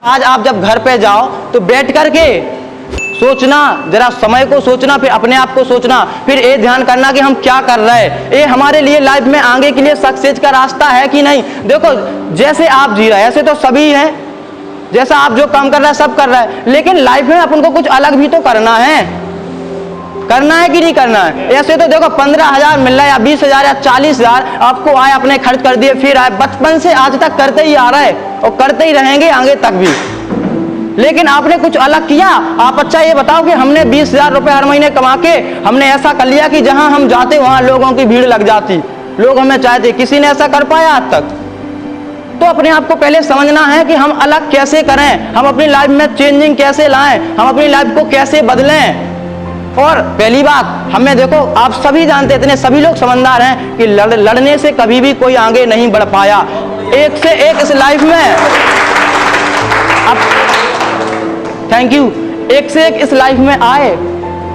आज आप जब घर पे जाओ तो बैठ करके सोचना, जरा समय को सोचना, फिर अपने आप को सोचना, फिर ये ध्यान करना कि हम क्या कर रहे हैं, ये हमारे लिए लाइफ में आगे के लिए सक्सेस का रास्ता है कि नहीं। देखो जैसे आप जी रहे हैं ऐसे तो सभी हैं, जैसा आप जो काम कर रहे हैं सब कर रहे हैं, लेकिन लाइफ में अपन को कुछ अलग भी तो करना है कि नहीं करना है। ऐसे तो देखो 15,000 मिल रहा है या 20,000 या 40,000 आपको आए, अपने खर्च कर दिए, फिर आए, बचपन से आज तक करते ही आ रहे हैं और करते ही रहेंगे आगे तक भी। लेकिन आपने कुछ अलग किया। आप अच्छा ये बताओ कि हमने 20,000 रुपए हर महीने कमा के हमने ऐसा कर लिया कि जहां हम जाते वहां लोगों की भीड़ लग जाती, लोग हमें चाहते, किसी ने ऐसा कर पाया आज तक? तो अपने आप को पहले समझना है कि हम अलग कैसे करें, हम अपनी लाइफ में चेंजिंग कैसे लाएं, हम अपनी लाइफ को कैसे बदलें। और पहली बात हमें देखो, आप सभी जानते, इतने सभी लोग समझदार हैं कि लड़ने से कभी भी कोई आगे नहीं बढ़ पाया। एक से एक इस लाइफ में, अब थैंक यू, एक से एक इस लाइफ में आए,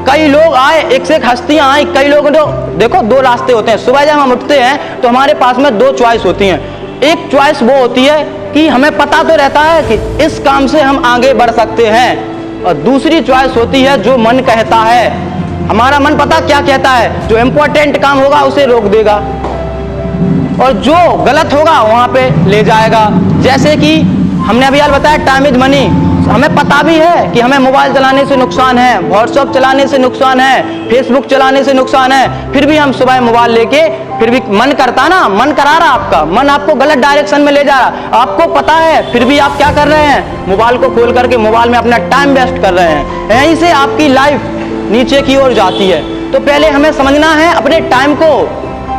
कई लोग आए, एक से एक हस्तियां आई, कई लोग। तो देखो दो रास्ते होते हैं, सुबह जब हम उठते हैं तो हमारे पास में दो चॉइस होती हैं। एक चॉइस वो होती है कि हमें पता तो रहता है कि इस काम से हम आगे बढ़ सकते हैं, और दूसरी चॉइस होती है जो मन कहता है। हमारा मन पता क्या कहता है, जो इंपॉर्टेंट काम होगा उसे रोक देगा और जो गलत होगा वहां पे ले जाएगा। जैसे कि हमने अभी यार बताया टाइम इज मनी, हमें पता भी है कि हमें मोबाइल चलाने से नुकसान है, व्हाट्सएप चलाने से नुकसान है, फेसबुक चलाने से नुकसान है, फिर भी हम सुबह मोबाइल लेके फिर भी मन करता ना, मन करा रहा, आपका मन आपको गलत डायरेक्शन में ले जा रहा, आपको पता है, फिर भी आप क्या कर रहे हैं, मोबाइल को खोल करके मोबाइल में अपना टाइम वेस्ट कर रहे हैं। यहीं से आपकी लाइफ नीचे की ओर जाती है। तो पहले हमें समझना है अपने टाइम को,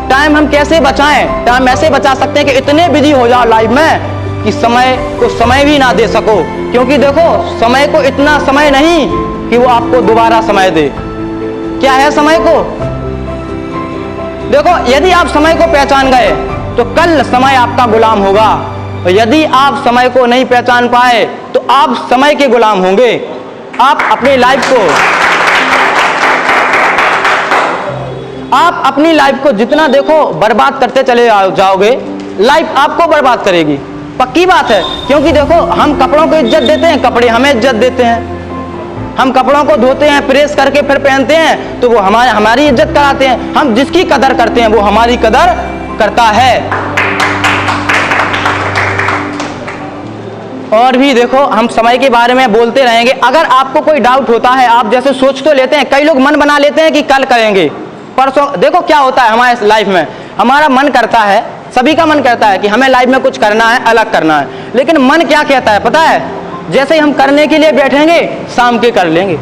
टाइम हम कैसे बचाएं। टाइम ऐसे बचा सकते हैं कि इतने बिजी हो जाओ लाइफ में कि समय को समय भी ना दे सको, क्योंकि देखो समय को इतना समय नहीं कि वो आपको दोबारा समय दे। क्या है समय को? देखो यदि आप समय को पहचान गए तो कल समय आपका गुलाम होगा, और यदि आप समय को नहीं पहचान पाए तो आप समय के गुलाम होंगे। आप अपनी लाइफ को जितना देखो बर्बाद करते चले जाओगे, लाइफ आपको बर्बाद करेगी, पक्की बात है। क्योंकि देखो हम कपड़ों को इज्जत देते हैं, कपड़े हमें इज्जत देते हैं, हम कपड़ों को धोते हैं, प्रेस करके फिर पहनते हैं तो वो हमारी इज्जत कराते हैं। हम जिसकी कदर करते हैं वो हमारी कदर करता है। और भी देखो हम समय के बारे में बोलते रहेंगे। अगर आपको कोई डाउट होता है, आप जैसे सोच तो लेते हैं, कई लोग मन बना लेते हैं कि कल करेंगे, परसों। देखो क्या होता है हमारे लाइफ में, हमारा मन करता है, सभी का मन करता है कि हमें लाइफ में कुछ करना है, अलग करना है, लेकिन मन क्या कहता है पता है? जैसे ही हम करने के लिए बैठेंगे शाम के कर लेंगे,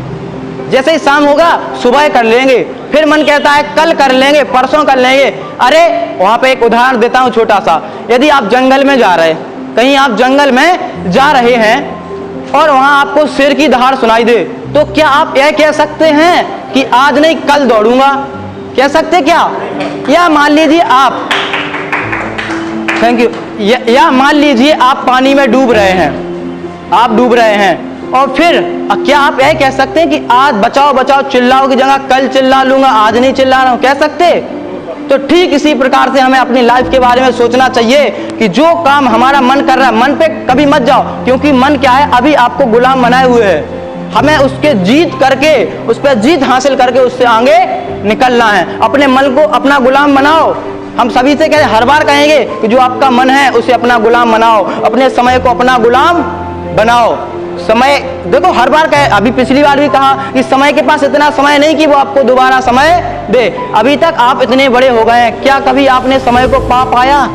जैसे ही शाम होगा सुबह कर लेंगे, फिर मन कहता है कल कर लेंगे, परसों कर लेंगे। अरे वहां पे एक उदाहरण देता हूं छोटा सा। यदि आप जंगल में जा रहे, कहीं आप जंगल में जा रहे हैं और वहां आपको शेर की दहाड़ सुनाई दे, तो क्या आप यह कह सकते हैं कि आज नहीं कल दौड़ूंगा? कह सकते क्या? या मान लीजिए आप, थैंक यू, या मान लीजिए आप पानी में डूब रहे हैं, आप डूब रहे हैं, और फिर क्या आप यह कह सकते हैं कि आज बचाओ बचाओ चिल्लाओ की जगह कल चिल्ला लूंगा, आज नहीं चिल्ला रहा हूं? कह सकते? तो ठीक इसी प्रकार से हमें अपनी लाइफ के बारे में सोचना चाहिए कि जो काम हमारा मन कर रहा है, मन पे कभी मत जाओ, क्योंकि मन क्या है, अभी आपको गुलाम बनाए हुए है। हमें उसके जीत करके, उस पर जीत हासिल करके उससे आगे निकलना है। अपने मन को अपना गुलाम बनाओ। हम सभी से हर बार कहेंगे कि जो आपका मन है उसे अपना गुलाम बनाओ, अपने समय को अपना गुलाम बनाओ। समय देखो हर बार कहे, अभी पिछली बार भी कहा कि समय के पास इतना समय नहीं कि वो आपको दोबारा समय दे। अभी तक आप इतने बड़े हो गए हैं, क्या कभी आपने समय को पा पाया?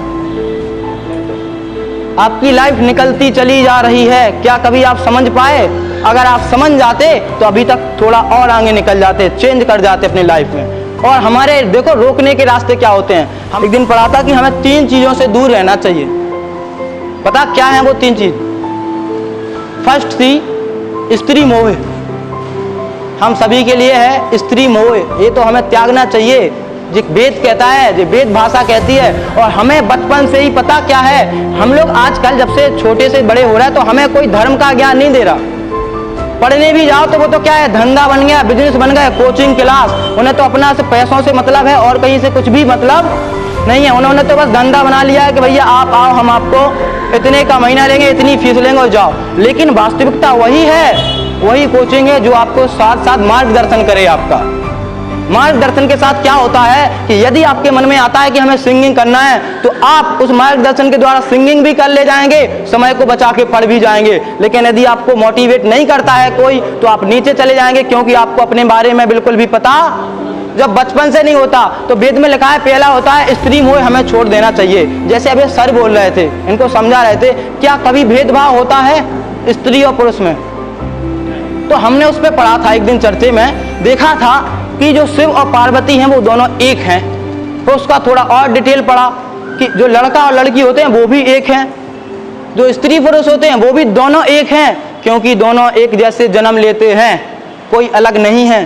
आपकी लाइफ निकलती चली जा रही है, क्या कभी आप समझ पाए? अगर आप समझ जाते तो अभी तक थोड़ा और आगे निकल जाते, चेंज कर जाते अपनी लाइफ में। और हमारे देखो रोकने के रास्ते क्या होते हैं। हम एक दिन पढ़ा था कि हमें 3 चीजों से दूर रहना चाहिए। पता क्या है वो 3 चीज? फर्स्ट थी स्त्री मोह, हम सभी के लिए है स्त्री मोह, ये तो हमें त्यागना चाहिए। जो वेद कहता है, जो वेद भाषा कहती है, और हमें बचपन से ही पता क्या है, हम लोग आजकल जब से छोटे से बड़े हो रहे हैं तो हमें कोई धर्म का ज्ञान नहीं दे रहा। पढ़ने भी जाओ तो वो तो क्या है, धंधा बन गया, बिजनेस बन गया, कोचिंग क्लास, उन्हें तो अपना से पैसों से मतलब है और कहीं से कुछ भी मतलब नहीं है। उन्होंने तो बस धंधा बना लिया है कि भैया आप आओ, हम आपको इतने का महीना लेंगे, इतनी फीस लेंगे और जाओ। लेकिन वास्तविकता वही है, वही कोचिंग है जो आपको साथ साथ मार्गदर्शन करे। आपका मार्गदर्शन के साथ क्या होता है कि यदि आपके मन में आता है कि हमें सिंगिंग करना है, तो आप उस मार्गदर्शन के द्वारा सिंगिंग भी कर ले जाएंगे, समय को बचा के पढ़ भी जाएंगे। लेकिन यदि आपको मोटिवेट नहीं करता है कोई, तो आप नीचे चले जाएंगे, क्योंकि आपको अपने बारे में बिल्कुल भी पता जब बचपन से नहीं होता। तो वेद में लिखा है, पहला होता है स्त्री मोह हमें छोड़ देना चाहिए। जैसे अभी सर बोल रहे थे, इनको समझा रहे थे, क्या कभी भेदभाव होता है स्त्री और पुरुष में? तो हमने उस पर पढ़ा था एक दिन चर्चे में, देखा था कि जो शिव और पार्वती हैं वो दोनों एक हैं। तो उसका थोड़ा और डिटेल पढ़ा कि जो लड़का और लड़की होते हैं वो भी एक हैं, जो स्त्री पुरुष होते हैं वो भी दोनों एक हैं, क्योंकि दोनों एक जैसे जन्म लेते हैं, कोई अलग नहीं है।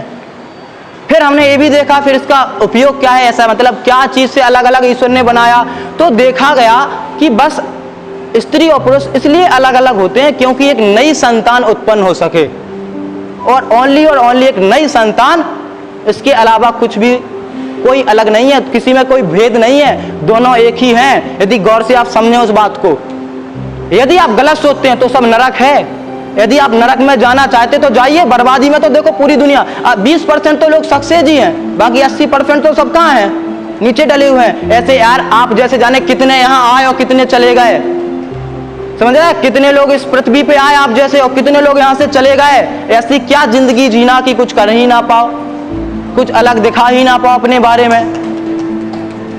फिर हमने ये भी देखा, फिर इसका उपयोग क्या है, ऐसा मतलब क्या चीज से अलग अलग ईश्वर ने बनाया। तो देखा गया कि बस स्त्री और पुरुष इसलिए अलग अलग होते हैं क्योंकि एक नई संतान उत्पन्न हो सके, और ओनली एक नई संतान, इसके अलावा कुछ भी कोई अलग नहीं है, किसी में कोई भेद नहीं है, दोनों एक ही हैं। यदि गौर से आप समझें उस बात को, यदि आप गलत सोचते हैं तो सब नरक है। यदि आप नरक में जाना चाहते तो जाइए, बर्बादी में तो देखो पूरी दुनिया, 20% तो लोग सक्सेस ही हैं, बाकी 80% तो सब कहाँ हैं, नीचे डले हुए हैं। ऐसे यार आप जैसे जाने कितने यहाँ आए और कितने चले गए, समझ रहे हैं? कितने लोग इस पृथ्वी पे आए आप जैसे, और कितने लोग यहाँ से चले गए। ऐसी क्या जिंदगी जीना कि कुछ कर ही ना पाओ, कुछ अलग दिखा ही ना पाओ अपने बारे में।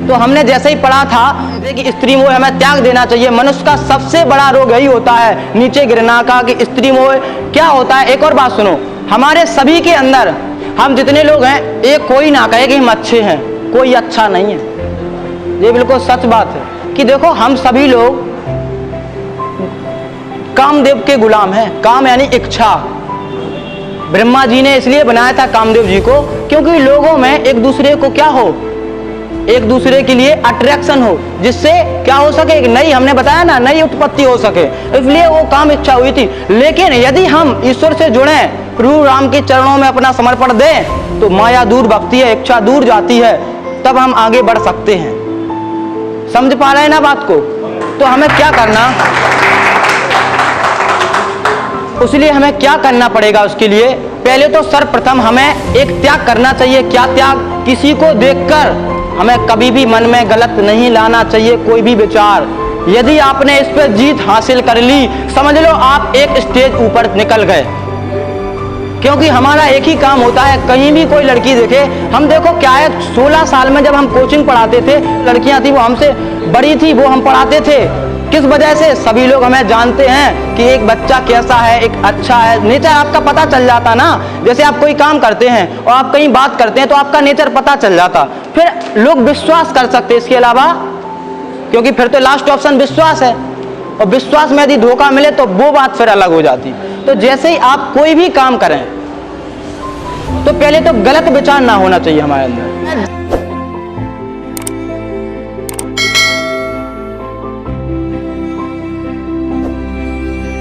तो हमने जैसे ही पढ़ा था कि स्त्री मोह हमें त्याग देना चाहिए। मनुष्य का सबसे बड़ा रोग यही होता है, नीचे गिरना का, कि स्त्री मोह क्या होता है। एक और बात सुनो, हमारे सभी के अंदर, हम जितने लोग हैं, एक कोई ना कहे कि हम अच्छे हैं, कोई अच्छा नहीं है। ये बिल्कुल सच बात है कि देखो हम सभी लोग कामदेव के गुलाम हैं। काम यानी इच्छा। ब्रह्मा जी ने इसलिए बनाया था कामदेव जी को, क्योंकि लोगों में एक दूसरे को क्या हो, एक दूसरे के लिए अट्रैक्शन हो, जिससे क्या हो सके, एक नई, हमने बताया ना, नई उत्पत्ति हो सके, इसलिए वो काम इच्छा हुई थी। लेकिन यदि हम ईश्वर से जुड़े, प्रभु राम के चरणों में अपना समर्पण दें, तो माया दूर भगती है, इच्छा दूर जाती है, तब हम आगे बढ़ सकते हैं। समझ पा रहे हैं ना बात को? तो हमें क्या करना, उसलिए हमें क्या करना पड़ेगा, उसके लिए पहले तो सर्वप्रथम हमें एक त्याग करना चाहिए। क्या त्याग? किसी को देखकर हमें कभी भी मन में गलत नहीं लाना चाहिए कोई भी विचार। यदि आपने इस पर जीत हासिल कर ली, समझ लो आप एक स्टेज ऊपर निकल गए। क्योंकि हमारा एक ही काम होता है, कहीं भी कोई लड़की देखे, हम देखो क्या है, 16 साल में जब हम कोचिंग पढ़ाते थे, लड़कियां थी वो हमसे बड़ी थी, वो हम पढ़ाते थे। किस वजह से? सभी लोग हमें जानते हैं कि एक बच्चा कैसा है, एक अच्छा है, नेचर आपका पता चल जाता ना। जैसे आप कोई काम करते हैं और आप कहीं बात करते हैं तो आपका नेचर पता चल जाता, फिर लोग विश्वास कर सकते। इसके अलावा, क्योंकि फिर तो लास्ट ऑप्शन विश्वास है, और विश्वास में यदि धोखा मिले तो वो बात फिर अलग हो जाती। तो जैसे ही आप कोई भी काम करें, तो पहले तो गलत विचार ना होना चाहिए हमारे अंदर।